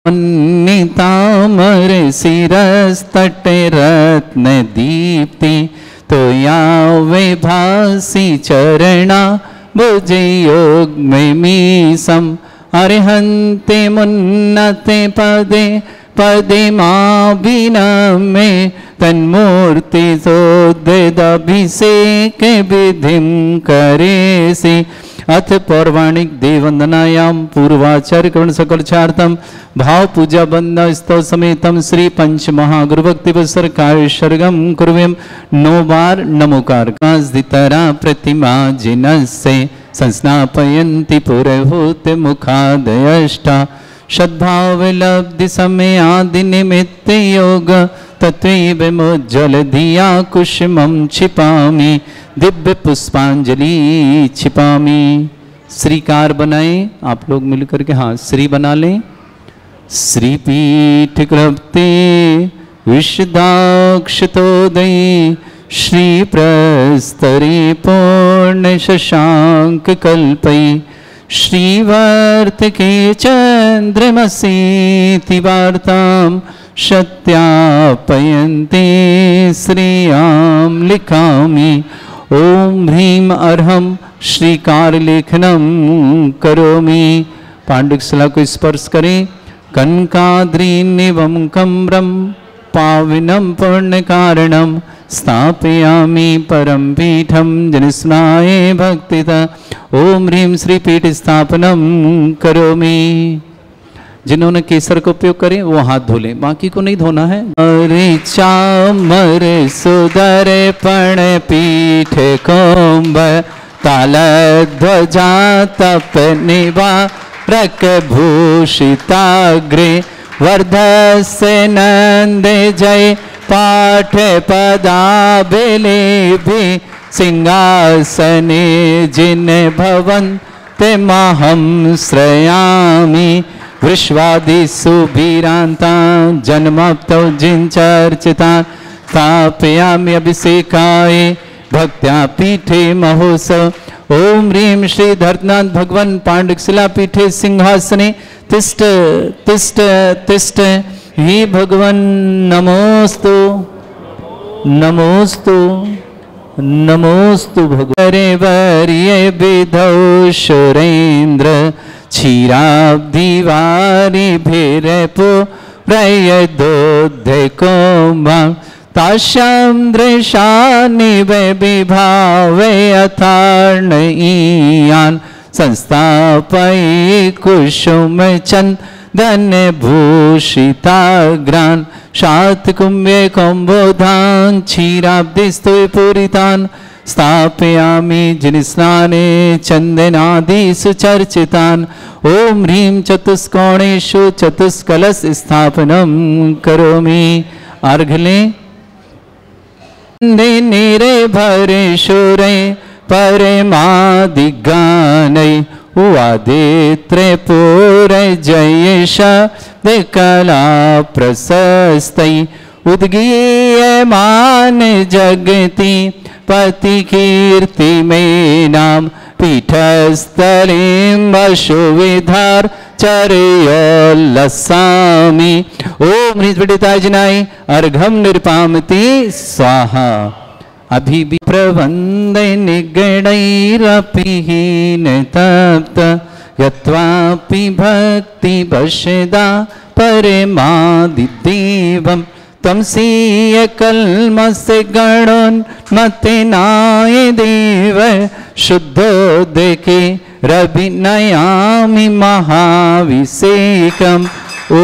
तामर शिरस्तटे रत्न दीप्ति तो यावे भासी चरणा भुजे योग में मीसम अरिहंते मुन्नते पदे पदे माँ बिना में तन्मूर्ति सोद्वेदाभिषेक विधिम करे से अथ पौर्वाणिक देववंदनायाम पूर्वाचार्य कर्ण सकलचार्थम भाव पूजा बंदना स्तव समेतम श्री पंच महागुरु भक्ति पुस्तक कार्यशर्गम कुर्वेम 9 बार नमोकार कास्दितरा प्रतिमा जिनसे संस्नापयन्ति पुरहूत मुखादयष्टा सद्भाव लब्धि समय आदि निमित्त योग तत्व मुज्ज्वल दिया कुसुमं छिपामी दिव्य पुष्पांजलि छिपामी। श्रीकार बनाए आप लोग मिलकर के, हाँ श्री बना लें। श्री पीठ कृप्ते विशदाक्षतोदयी श्री प्रस्तरे पूर्ण शशांक कल्पई श्रीवर्त के चंद्रमसीति वार्ताम सत्यापयन्ते श्रियाम लिखामि। ओम ह्रीम अर्हम श्रीकार लेखनम करोमि। पांडुकशिला को स्पर्श करें। कनकाद्रीनिवम कम्रम पाविनम पुण्य कारणम स्थापयामि परम पीठम जनस्नाय भक्तिता। ओम ह्रीम श्री पीठ स्थापनम करोमि। जिन्होंने केसर का उपयोग करे वो हाथ धो लें, बाकी को नहीं धोना है। अरे चामर सुदर पण पीठ कोम्ब ताल ध्वजा तप निवा रक भूषिताग्रे वर्धस्य नंद जय पाठ पदाबिले भी सिंहासने जिन भवन ते महं श्रयामि। विश्वादिषु भीरांता जन्मप्तौ जिंचर्चितान् स्थापयामि अभिषेकाय भक्त्या पीठे महोत्सव। ओम ह्रीं श्री धर्तनाथ भगवान पांडुकशिला पीठे सिंहासने तिष्ठ तिष्ठ तिष्ठ हे भगवान नमोस्तु नमोस्तु नमोस्तु भगवान वर्य विधौ सुरेंद्र क्षीराब्धिवारी भीरपो प्रयदोद्धे कोम्भं ताशां दृशानि विभावे अथार्णईयान् संस्थापयि कुसुम चन्दन भूषिताग्रान् शातकुम्भे कौम्बोधान् क्षीराब्धिस्तु पूरितान् स्थापयामि जिनस्नाने चंदनादिषु चर्चितान्। ओम ह्रीं चतुष्कोणेषु चतुष्कलश स्थापनं करोमि। अर्घ लें। नीरे भरे शूरे परमादिगानै उवादित्रे पूरे जयेश कला प्रशस्तै उद्गीयमान जगति पति कीर्ति में नाम पीठस्थलीं वशुविधार चर्योल्लसामि। ओम ह्रीं अर्घम निर्पामति स्वाहा। अभी भी प्रबंध निगणैरपिहीन तप्त यत्वापि भक्ति वशदा परमादिदेवम् तमसीय कल्मस्य गणोन्मत्तेनाय देव शुद्धोदके रविनयामि महाभिषेकम्। ओ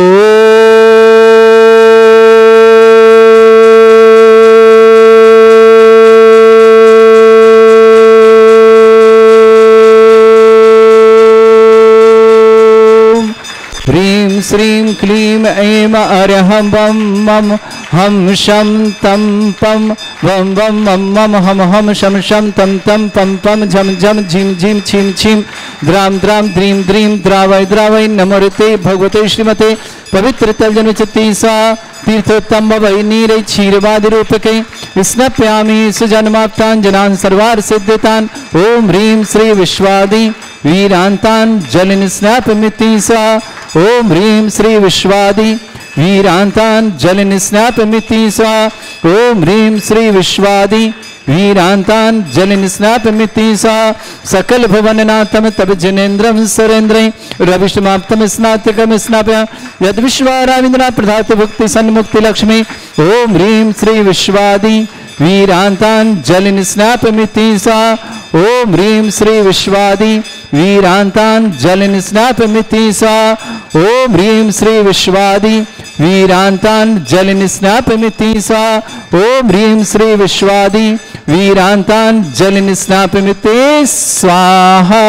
ह्रीं श्रीं क्लीं ऐं अरहं वं मम हम शम तम पम वम वम मम मम हम हम शम शम तम तम पम पम झम झम झिम झिम छिम छिम द्राम द्राम द्रीम द्रीम द्रावय द्रावय नमोते भगवते श्रीमते पवित्र तलजन चित्तीसा तीर्थोत्तम भवै नीरे क्षीरवादि रूपके स्नप्यामि सुजन्माप्तान् जनान् सर्वार्थ सिद्धितान्। ओम ह्रीं श्री विश्वादि वीरांतान् जलिन स्नापमिति सा। ओम ह्रीं श्री विश्वादि वीरांतान जल निस्नापमिति स्वाहा। ओम ह्रीं श्री विश्वादि वीरांतान जल निस्नापमिति स्वाहा। सकल भुवननाथम तब जनेन्द्रम सरेन्द्रं रविष्टमाप्तम स्नातकम स्नाप्य यद विश्वाराविंद्रा प्रधात भुक्ति सन्मुक्ति लक्ष्मी। ओम ह्रीं श्री विश्वादि वीरांतान जल निस्नापमिति स्वाहा। ओम ह्रीं श्री विश्वादि वीरांतान जल निस्नापमिति स्वाहा। ओम ह्रीं श्री विश्वादि वीरांतान जल निस्नापमिति स्वाहा। ओम ह्रीं श्री विश्वादि वीरांतान जल निस्नापमिति स्वाहा।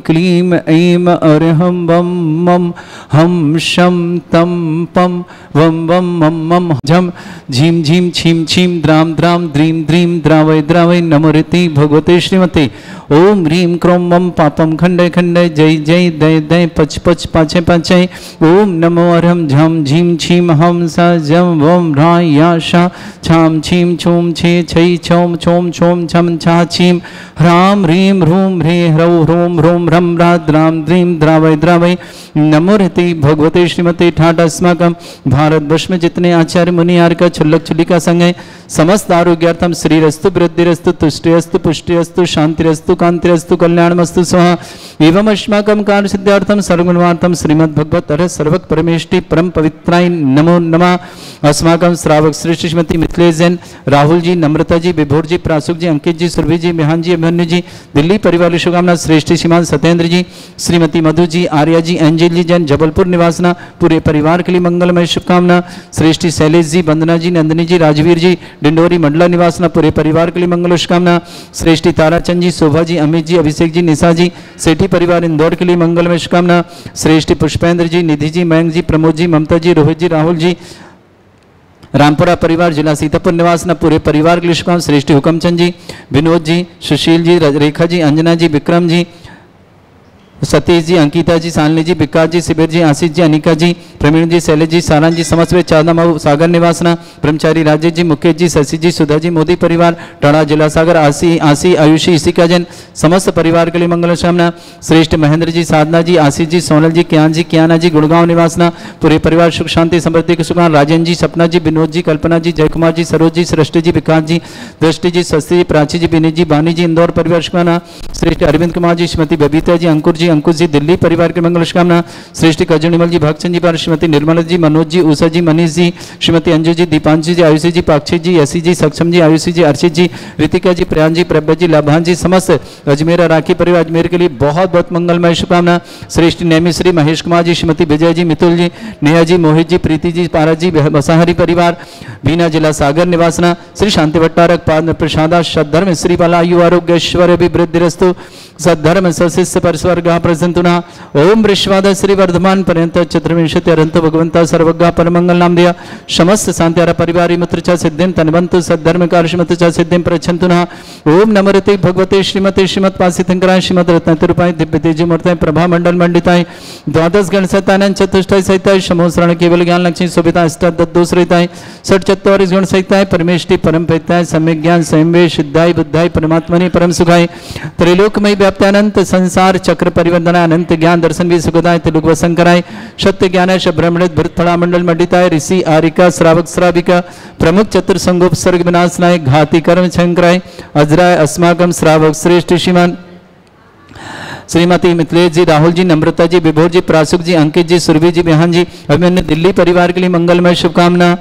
क्लीम ऐम अरहम वम मम हम शम तम पम वम वम मम मम झम झीम झीम छीम छीम द्राम द्राम द्रीम द्रीम द्रावय द्रावय नमोरति भगवते श्रीमते। ओम ह्रीं क्रोम मम पापम खंडय खंडय जय जय दय दय पच पच पाचे पाचे। ओम नमो अरहम झम झीम छीम हम स जम वम ह्राय या शा छाम छीम छूम छे छै छौम छोम छोम छम छा छीम ह्राम ह्रीं ह्रूम ह्रे ह्रौ ह्रोम ह्रोम ह्रम ह्राद द्राम द्रीम द्रावय द्रावय नमोरति भगवते श्रीमते। ठाट अस्माकम भारतवर्ष में जितने आचार्य मुनि आर्य का छुल्लक छुली का संग है समस्त आरोग्यार्थम श्रीरस्तु वृद्धिरस्तु तुष्टिरस्तु पुष्टिरस्तु शांतिरस्तु कांतिरस्तु कल्याणमस्तु स्वाहा। एवं अस्माकं कार्य सिद्धार्थम सर्वगुणार्थम श्रीमद् भगवत अरहत सर्वक परमेष्टि परम पवित्राय नमो नमः। अस्माकं श्रावक श्रेष्ठ श्रीमती मिथिलेश जैन, राहुल जी, नम्रता जी, विभोर जी, प्रासुक जी, अंकित जी, सुरभि जी, बिहान जी, अभिमन्यु जी, दिल्ली परिवार शुभकामना श्रेष्ठ श्रीमान सत्येंद्र जी, श्रीमती मधु जी, आर्या जी, एंजल जी जैन, जबलपुर निवासना पूरे परिवार के लिए मंगलमय शुभकामना। श्रेष्ठ शैलेश जी, वंदना जी, नंदिनी जी, राजवीर जी, डिंडोरी मंडला निवासना पूरे परिवार के लिए मंगल शुभकामना। श्रेष्ठी ताराचंद जी, शोभा जी, अमित जी, अभिषेक जी, निशा जी, सेठी परिवार इंदौर के लिए मंगलमय शुभकामना। श्रेष्ठी पुष्पेंद्र जी, निधि जी, मयंक जी, प्रमोद जी, ममता जी, रोहित जी, राहुल जी, रामपुरा परिवार जिला सीतापुर निवासना पूरे परिवार के लिए शुभकामना। श्रेष्ठी हुकमचंद जी, विनोद जी, सुशील जी, रेखा जी, अंजना जी, विक्रम जी, सतीश जी, अंकिता जी, सालनी जी, विकास जी, शिविर जी, आशीष जी, अनिका जी, प्रवीण जी, शैलेश जी, सारांश जी, समस्त वे चादम सागर निवासना ब्रह्मचारी राजेश जी, मुकेश जी, शशि जी, सुधा जी, मोदी परिवार टाड़ा जिला सागर, आशी आयुषी इसिका जन समस्त परिवार के लिए मंगल कामना। श्रेष्ठ महेंद्र जी, साधना जी, आशीष जी, सोनल जी, कियान जी, कियाना जी, गुड़गांव निवासना पूरे परिवार सुख शांति समृद्धि के सुखान। राजेंद्र जी, सपना जी, विनोद जी, कल्पना जी, जयकुमार जी, सरोज जी, सृष्टि जी, विकास जी, दृष्टि जी, शस्त्री जी, प्राची जी, विनीत जी, बानी जी, इंदौर परिवार शुभकामना। श्रेष्ठ अरविंद कुमार जी, श्रीमती बबीता जी, अंकुर जी, अंकुश जी, दिल्ली परिवार के मंगल शुभकामना। श्रेष्ठ कजनिमल जी, भक्तचंद जी, श्रीमती निर्मला जी, मनोज जी, उषा जी, मनीष जी, श्रीमती अंजू जी, दीपांशु जी, आयुषी जी, पाक्षी जी, यसी जी, सक्षम जी, आयुषी जी, अर्षित जी, रितिका जी, प्रयान जी, प्रभा जी, लाभान जी, समस्त अजमेर राखी परिवार अजमेर के लिए बहुत बहुत मंगलमय शुभकामना। श्रेष्ठ नेमी श्री महेश कुमार जी, श्रीमती विजय जी, मितुल जी, नेहा जी, मोहित जी, प्रीति जी, पारा जी, बसाहरी परिवार बीना जिला सागर निवासना। श्री शांति भट्टारक पाद प्रसादा सद्धर्म श्री बाला आयु आरोग्य ऐश्वर्य अभिवृद्धिरस्तु सद्धर्म सशिष्य परस्वर्ग प्रसंतुना। ओम वृश्वाद श्री वर्धमान पर्यंत चतुर्विंशति अरंत भगवंता सर्वज्ञ परमंगल नाम दिया समस्त शांत्यारा परिवार मुत्र च सिद्धिं तनवंतु सद्धर्म कार्य च सिद्धिं प्रच्छन्तुना। ओम नमरते भगवते श्रीमते श्रीमत्पासितंकराय श्रीमद रत्नतिरूपाय दिव्य तेज मूर्ताय प्रभा मंडल मंडिताय द्वादश गण सतानंद चतुष्टय सहिताय समोसरण केवल ज्ञान लक्ष्मी शोभिता अष्टादशोसरिताय षट चत्वारिश गुण सहिताय परमेष्टि परम प्रेताय सम्यक ज्ञान संवे सिद्धाय बुद्धाय परमात्मने परम सुखाय त्रैलोकमय व्याप्त्यानंत संसार चक्र परिवर्तनाय अनंत ज्ञान दर्शन भी सुखदाय त्रिलोक वसंकराय सत्य ज्ञानाय ब्रह्मणित भृतफला मंडल मंडिताय ऋषि आरिका श्रावक श्राविका प्रमुख चतुर्संगोप सर्ग विनाशनाय घाती कर्म शंकराय अजराय अस्माकम श्रावक श्रेष्ठ श्रीमान श्रीमती मिथिलेश जी, राहुल जी, नम्रता जी, विभोर जी, प्रासुक जी, अंकित जी, सुरभि जी, बिहान जी, अभिमन्यु दिल्ली परिवार के लिए मंगलमय शुभकामना।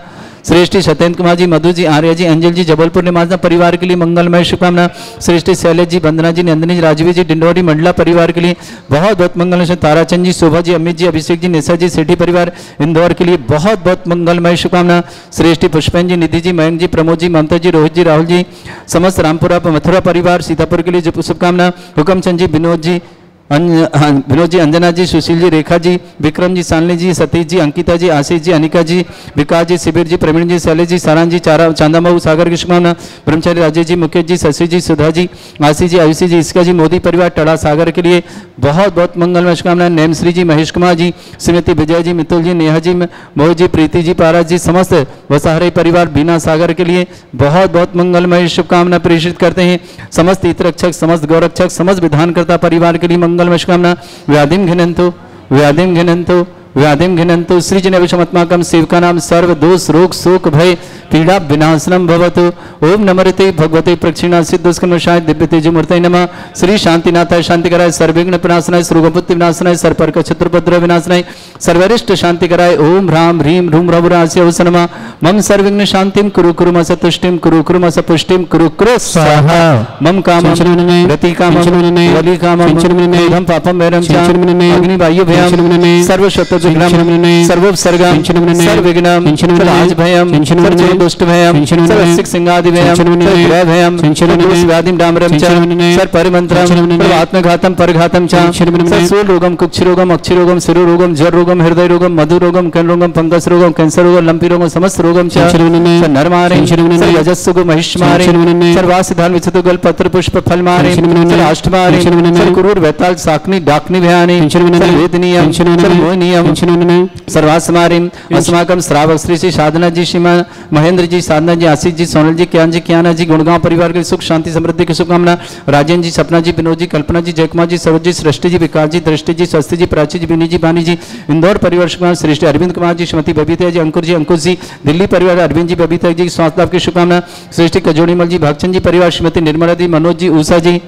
श्रेष्ठी सत्येंद्र कुमार जी, मधु जी, आर्या जी, अंजल जी, जबलपुर निवास परिवार के लिए मंगलमय शुभकामना। श्रेष्ठी शैलेश जी, वंदना जी, नंदिनी जी, राजवीर जी, डिंडोरी मंडला परिवार के लिए बहुत बहुत मंगलमय। ताराचंद जी, शोभा जी, अमित जी, अभिषेक जी, निशा जी, सेठी परिवार इंदौर के लिए बहुत बहुत मंगलमय शुभकामना। श्रेष्ठी पुष्पन जी, निधि जी, मयंक जी, प्रमोद जी, ममता जी, रोहित जी, राहुल जी, समस्त रामपुरा मथुरा परिवार सीतापुर के लिए शुभकामना। हुकमचंद जी, विनोद जी, विनोद जी, अंजना जी, सुशील जी, रेखा जी, विक्रम जी, सालनी जी, सतीश जी, अंकिता जी, आशीष जी, अनिका जी, विकास जी, शिविर जी, प्रवीण जी, शैलेश जी, सारांश जी, चांदामऊ सागर की शुभकामना। ब्रह्मचारी राजेश जी, मुकेश जी, शशि जी, सुधा जी, आशीष जी, आयुषी जी, इसका जी, मोदी परिवार टड़ा सागर के लिए बहुत बहुत मंगलमय शुभकामना। नेमश्री जी, महेश कुमार जी, श्रीमती विजय जी, मितुल जी, नेहा जी, मोहित जी, प्रीति जी, पारा जी, समस्त वसाहरी परिवार बीना सागर के लिए बहुत बहुत मंगलमय शुभकामना प्रेषित करते हैं। समस्त हितरक्षक, समस्त गौरक्षक, समस्त विधानकर्ता परिवार के लिए मंगलमय शुभकामना। व्याधिम घिनंतु, व्याधिम घिनंतु, व्याधिम घिनंतु, सृजनविषमत्माकं सेवकानां सर्व दोष रोग शोक भय पीड़ा विनाशनम भवतु। ओम नमस्ते भगवते प्रक्षिणा सिद्धस्कन्मशाय दिव्य तेजमूर्तये नमः। श्री शांतिनाथाय शांतिकराय सर्वविघ्न विनाशनाय सर्वगुप्त विनाशनाय सर्वपर्क शत्रुपद्रव विनाशनाय सर्वरिष्ट शांतिकराय ओम ह्रां ह्रीं ह्रूं रघुरास्य वस नमः। मम सर्वविघ्न शांतिं कुरु कुरु मस तुष्टिं कुरु कुरु मस पुष्टिं कुरु कुरु स्वाहा। मम कामं रति कामं वली कामं क्रोधं पापं वैरं च अग्निवायु भयं सर्वशत्रु विघ्नं सर्वोपसर्गं सर्वविघ्नं सर्वराजभयं दुष्ट भयं सर्वसिक सिंहादि भयं सर्वग्रह भयं सर्वव्याधिं डामरं च सर्वपरिमन्त्रं सर्वात्मघातं परघातं च सर्वशूल रोगं कुक्षरोगं अक्षरोगं शिरोरोगं जर रोगं हृदय रोगं मधु रोगं कर्ण रोगं फंगस रोगं कैंसर रोगं लंपी रोगं समस्त रोगं च नरमारे सर्वजस्सुगो महिष्मारे सर्वासिधान विचितो गल पत्र पुष्प फल मारे सर्वाष्टमारे सर्वकुरूर वैताल साकनी डाकनी भयानि सर्ववेदनीयं सर्वमोहनीयं सर्वासमारिं अस्माकं श्रावक श्री श्री साधना जी, श्रीमान महेंद्र जी, साधना जी, आशीष जी, सोनल जी, ज्ञान जी, कियाना जी, गुणगांव परिवार के सुख शांति समृद्धि की शुभकामना। राजेंद्र जी, सपना जी, विनोद जी, कल्पना जी, जयकुमार जी, सरोज जी, सृष्टि जी, विकास जी, दृष्टि जी, स्वस्ति जी, प्राची जी, विनी जी, बानी जी, इंदौर परिवार शुभकामना। श्रेष्ठ अरविंद कुमार जी, श्रीमती बबीता जी, अंकुर जी, अंकुश जी, दिल्ली परिवार अरविंद जी, बबीता जी, स्वास्थ्य लाभ की शुभकामना। श्रेष्ठ कजोड़ीमल जी, भागचंद जी परिवार, श्रीमती निर्मला जी, मनोज जी, उषा जी,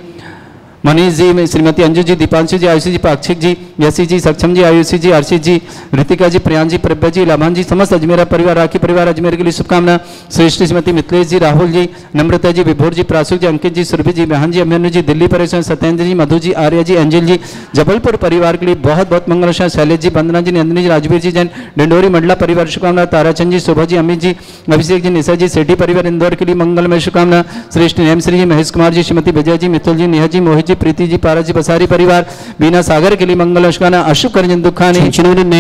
मनीष जी, श्रीमती अंजू जी, दीपांशु जी, आयुषी जी, पाक्षिक जी, यशी जी, सक्षम जी, आयुषी जी, अर्षित जी, ऋतिका जी, प्रियांश जी, प्रभ्या जी, लाभान जी, समस्त अजमेरा परिवार, राखी परिवार अजमेर के लिए शुभकामना। श्रेष्ठ श्रीमती मिथिलेश जी, राहुल जी, नम्रता जी, विभोर जी, प्रासुक जी, अंकित जी, सुरभि जी, बहन जी, अभिमन्यु जी, दिल्ली परिवार सत्येंद्र जी, मधु जी, आर्या जी, अंजल जी, जबलपुर परिवार के लिए बहुत बहुत मंगल। शैलेश जी, वंदना जी, नंदिनी जी, राजवीर जी, जैन डिंडोरी मंडला परिवार शुभकामना। ताराचंद जी, शोभा जी, अमित जी, अभिषेक जी, निशा जी, सेठी परिवार इंदौर के लिए मंगलमय शुभकामना। श्रेष्ठ नेमश्री जी, महेश कुमार जी, श्रीमती विजय जी, मितुल जी, नेहा जी, मोहित जी, प्रीति जी, पारा जी, बसारी परिवार बीना सागर के लिए मंगल शुभकामना। अशुभ करजन दुखानी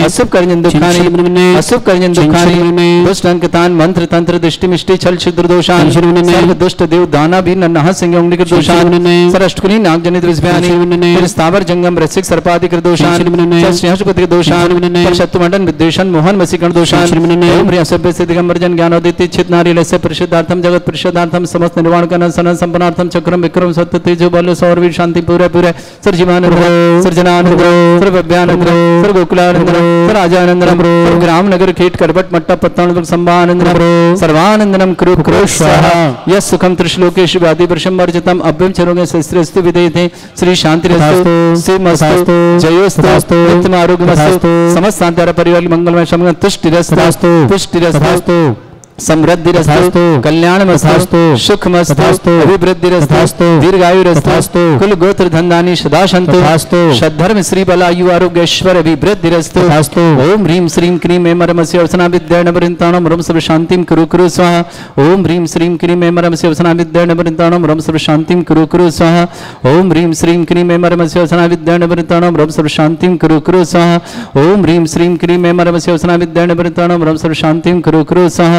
अशुभ करजन दुखानी अशुभ करजन दुखानी दुष्ट अंकतान मंत्र तंत्र दृष्टि मिष्टि छल छिद्र दोषान सर्व दुष्ट देव दाना भी नन्हा सिंह उंगली कर दोषान सर अष्टकुनी नाग जनित विस्भयानि स्थावर जंगम रसिक सर्पादि कर दोषान सर सिंहस्पति दोषान पर शत्रुमंडन विद्वेषण मोहन वसीकरण दोषान ओम ह्रीं असभ्य से दिगंबर जन ज्ञानोदित चित नारी लस्य परिशुद्धार्थम जगत परिशुद्धार्थम समस्त निर्वाण करण सनन संपन्नार्थम चक्रम विक्रम सत्य तेजो बल सौरवीर शांति पूरे पूरे सर्जिमानंद सर्जनानंद सर्वव्यानंद सर्वगोकुलानंद सर्वराजानंदनम सर्वग्राम नगर खेट करबट मट्टा पत्तान संभानंद सर्वानंदनम कुरु कुरु स्वाहा यस सुखम त्रिश्लोकेषु व्याधि वर्षम वर्जितम अभ्यम चरोगे शस्त्रस्तु विदेते श्री शांतिरस्तु सिमस्तु जयोस्तु नित्यम आरोग्यमस्तु समस्त शांतारा परिवार मंगलमय शमन तुष्टिरस्तु पुष्टिरस्तु समृद्धिरस्तु कल्याणमस्तु सुखमस्तु अभिवृद्धिरस्तु दीर्घायुरस्तु कुल गोत्र धनधानी सदा सन्तु सद्धर्म श्री बलायु आरोग्य ऐश्वर्य अभिवृद्धिरस्तु ओम ह्रीं श्रीं क्रीं एमरमस्य अर्चना विद्यानवरिन्ताणं रम सर्व शांतिं कुरु कुरु स्वाहा ओम ह्रीं श्रीं क्रीं एमरमस्य अर्चना विद्यानवरिन्ताणं रम सर्व शांतिं कुरु कुरु स्वाहा ओम ह्रीं श्रीं क्रीं एमरमस्य अर्चना विद्यानवरिन्ताणं रम सर्व शांतिं कुरु कुरु स्वाहा ओम ह्रीं श्रीं क्रीं एमरमस्य अर्चना विद्यानवरिन्ताणं रम सर्व शांतिं कुरु कुरु स्वाहा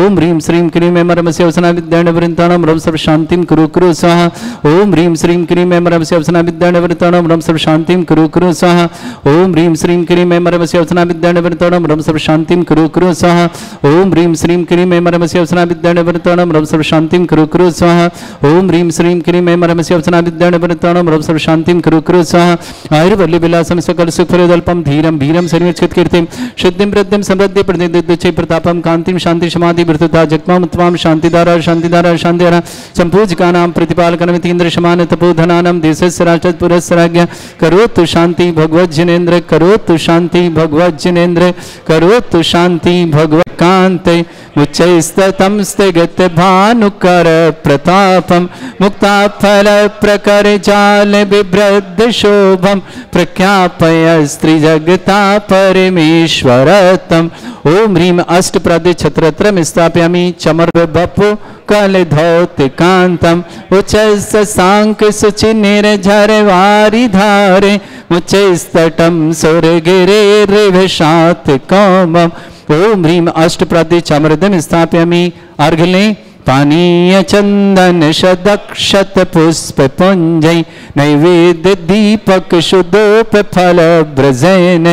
ओम ह्रीं श्रीं क्रीं एमरमस्य अर्चना विद्यानवरिन्ताणं रम सर्व शांतिं कुरु कुरु स्वाहा ओम ह्रीं श्रीं क्रीं एमरमस्य अर्चना विद्यानवरिन्ताणं रम सर्व शांतिं कुरु कुरु स्वाहा ओम ह्रीं श्रीं क्रीं एमरमस्य अर्चना विद्यानवरिन्ताणं रम सर्व शांतिं कुरु कुरु स्वाहा ओम ह्रीं श्रीं क्रीं एमरमस्य अर्चना विद्यानवरिन्ताणं रम सर्व शांतिं कुरु कुरु स्वाहा ओम ह्रीं श्रीं क्रीं एमरमस्य अर्चना विद्यानवरिन्ताणं रम सर्व शांतिं कुरु कुरु स्वाहा आयुर्वल्ली विलासं सकल सुखफलदल्पं धीरं भीरं शरीरच्छित कीर्तिं सिद्धिं प्रद्धिं समृद्धि प्रतिदिच्छ प्रतापं कांतिं शांति समाधि वृद्धता जगमाम उत्तमाम शांतिदारा शांतिदारा शांतिदारा संपूजका नाम प्रतिपालकनमितीन्द्र समान तपोधनानाम देशस्य राष्ट्रस्य पुरस्य राज्ञ करोतु शांति भगवत जिनेन्द्र करोतु शांति भगवत जिनेन्द्र करोतु शांति भगवत कांते उच्चैस्ततं स्थिगत भानुकर प्रतापं मुक्ताफल प्रकर जाल बिभ्रद शोभम प्रख्यापय स्त्रीजगता परमेश्वरतम। ओम ह्रीम अष्टप्रद छत्रत्रम स्थापयामि चमर बपु कलधौतिकांतम उच्चैस्त सांक सुचि निर्झर वारि धारे उच्चैस्तटं सुरगिरे रिवशात कौमम। ओम ह्रीम अष्टप्रद चमरदम स्थापयामि अर्घले पानीय चंदन शदक्षत पुष्प पुंजय नैवेद्य दीपक शुद्धोप फल ब्रजैन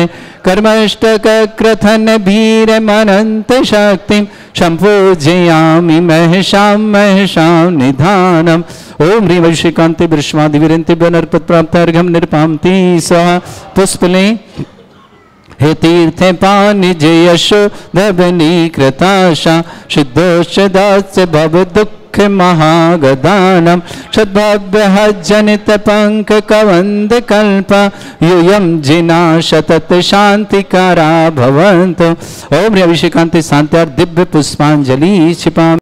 कर्मष्टक क्रथन भीर मनंत शक्ति संपूजयामि महशां महशां निधानम। ओम ह्रीं वैश्यकांति विश्वादिवीरन्ति नरपत प्राप्त अर्घम निरपामति स्वाहा। पुष्पले हे तीर्थे पानि जयशो धवनी कृताशा शुद्धोषदास्य भव दुख महागदानम सद्भव्य जनित पंख कवंद कल्प यूयम जिना शतत शांतिकारा भवन्तु। ओम ह्रीं अभिषेकांति शांत्यार दिव्य पुष्पांजलि क्षिपामि।